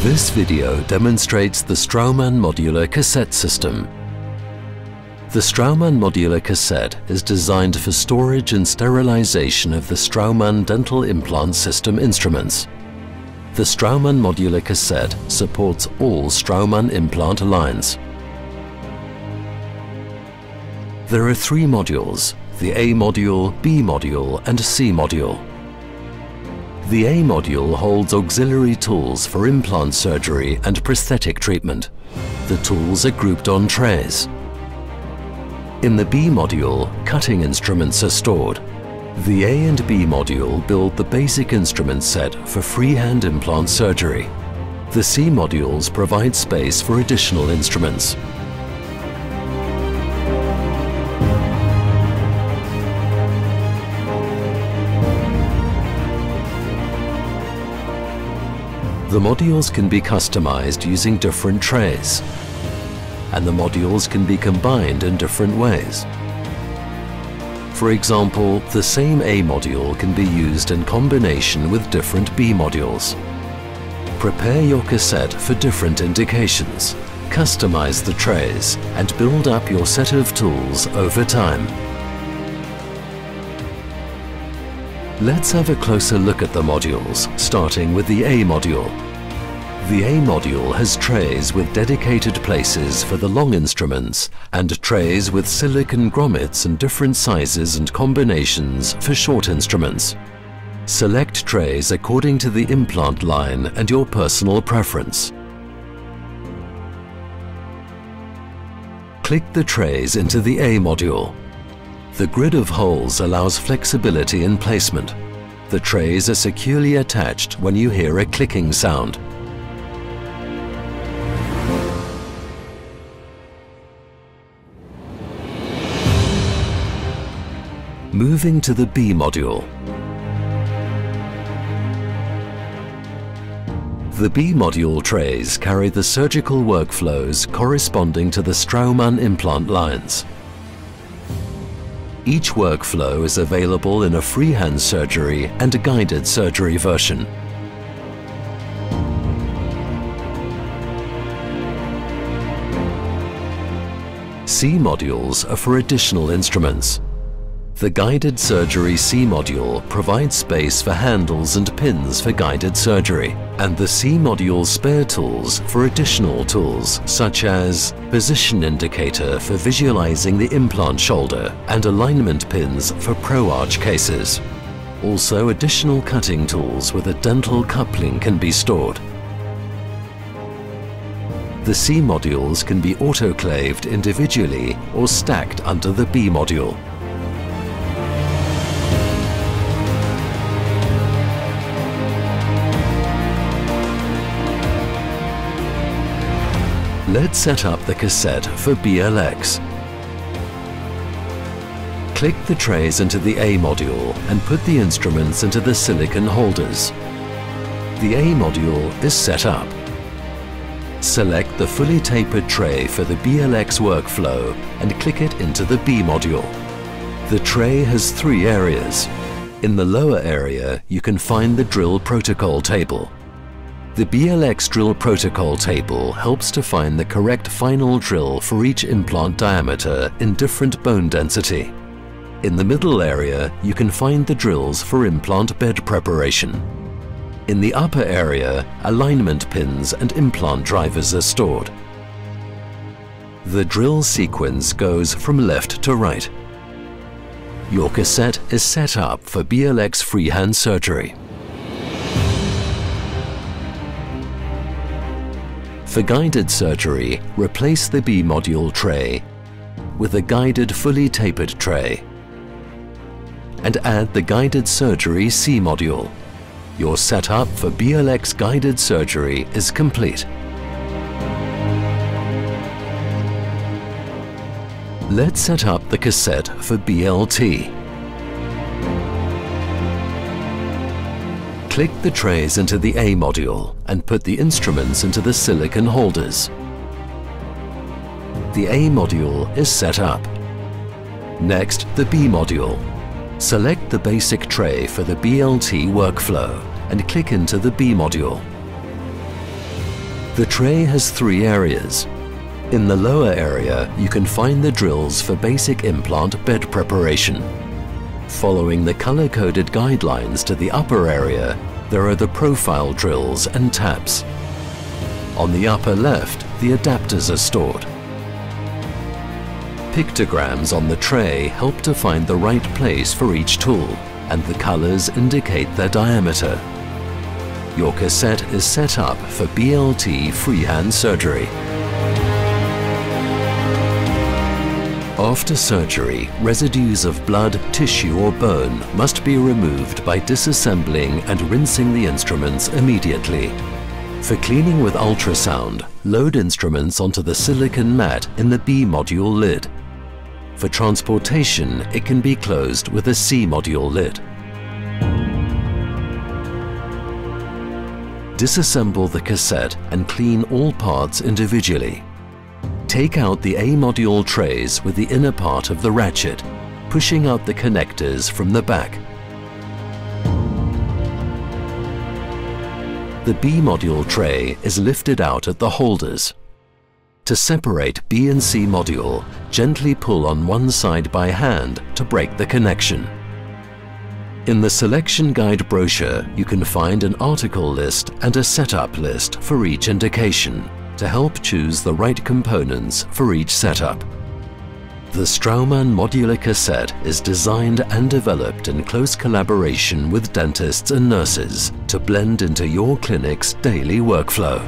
This video demonstrates the Straumann Modular Cassette system. The Straumann Modular Cassette is designed for storage and sterilization of the Straumann dental implant system instruments. The Straumann Modular Cassette supports all Straumann implant lines. There are three modules: the A module, B module and C module. The A module holds auxiliary tools for implant surgery and prosthetic treatment. The tools are grouped on trays. In the B module, cutting instruments are stored. The A and B module build the basic instrument set for freehand implant surgery. The C modules provide space for additional instruments. The modules can be customized using different trays, and the modules can be combined in different ways. For example, the same A module can be used in combination with different B modules. Prepare your cassette for different indications, customize the trays, and build up your set of tools over time. Let's have a closer look at the modules, starting with the A module. The A module has trays with dedicated places for the long instruments and trays with silicon grommets in different sizes and combinations for short instruments. Select trays according to the implant line and your personal preference. Click the trays into the A module. The grid of holes allows flexibility in placement. The trays are securely attached when you hear a clicking sound. Moving to the B module. The B module trays carry the surgical workflows corresponding to the Straumann implant lines. Each workflow is available in a freehand surgery and a guided surgery version. C modules are for additional instruments. The guided surgery C module provides space for handles and pins for guided surgery, and the C module spare tools for additional tools such as position indicator for visualizing the implant shoulder and alignment pins for pro-arch cases. Also, additional cutting tools with a dental coupling can be stored. The C modules can be autoclaved individually or stacked under the B module. Let's set up the cassette for BLX. Click the trays into the A module and put the instruments into the silicon holders. The A module is set up. Select the fully tapered tray for the BLX workflow and click it into the B module. The tray has three areas. In the lower area, you can find the drill protocol table. The BLX drill protocol table helps to find the correct final drill for each implant diameter in different bone density. In the middle area, you can find the drills for implant bed preparation. In the upper area, alignment pins and implant drivers are stored. The drill sequence goes from left to right. Your cassette is set up for BLX freehand surgery. For guided surgery, replace the B module tray with a guided fully tapered tray and add the guided surgery C module. Your setup for BLX guided surgery is complete. Let's set up the cassette for BLT. Click the trays into the A module and put the instruments into the silicon holders. The A module is set up. Next, the B module. Select the basic tray for the BLT workflow and click into the B module. The tray has 3 areas. In the lower area, you can find the drills for basic implant bed preparation. Following the color-coded guidelines to the upper area, there are the profile drills and taps. On the upper left, the adapters are stored. Pictograms on the tray help to find the right place for each tool, and the colors indicate their diameter. Your cassette is set up for BLT freehand surgery. After surgery, residues of blood, tissue or bone must be removed by disassembling and rinsing the instruments immediately. For cleaning with ultrasound, load instruments onto the silicon mat in the B module lid. For transportation, it can be closed with a C module lid. Disassemble the cassette and clean all parts individually. Take out the A module trays with the inner part of the ratchet, pushing out the connectors from the back. The B module tray is lifted out at the holders. To separate B and C module, gently pull on one side by hand to break the connection. In the selection guide brochure, you can find an article list and a setup list for each indication, to help choose the right components for each setup. The Straumann Modular Cassette is designed and developed in close collaboration with dentists and nurses to blend into your clinic's daily workflow.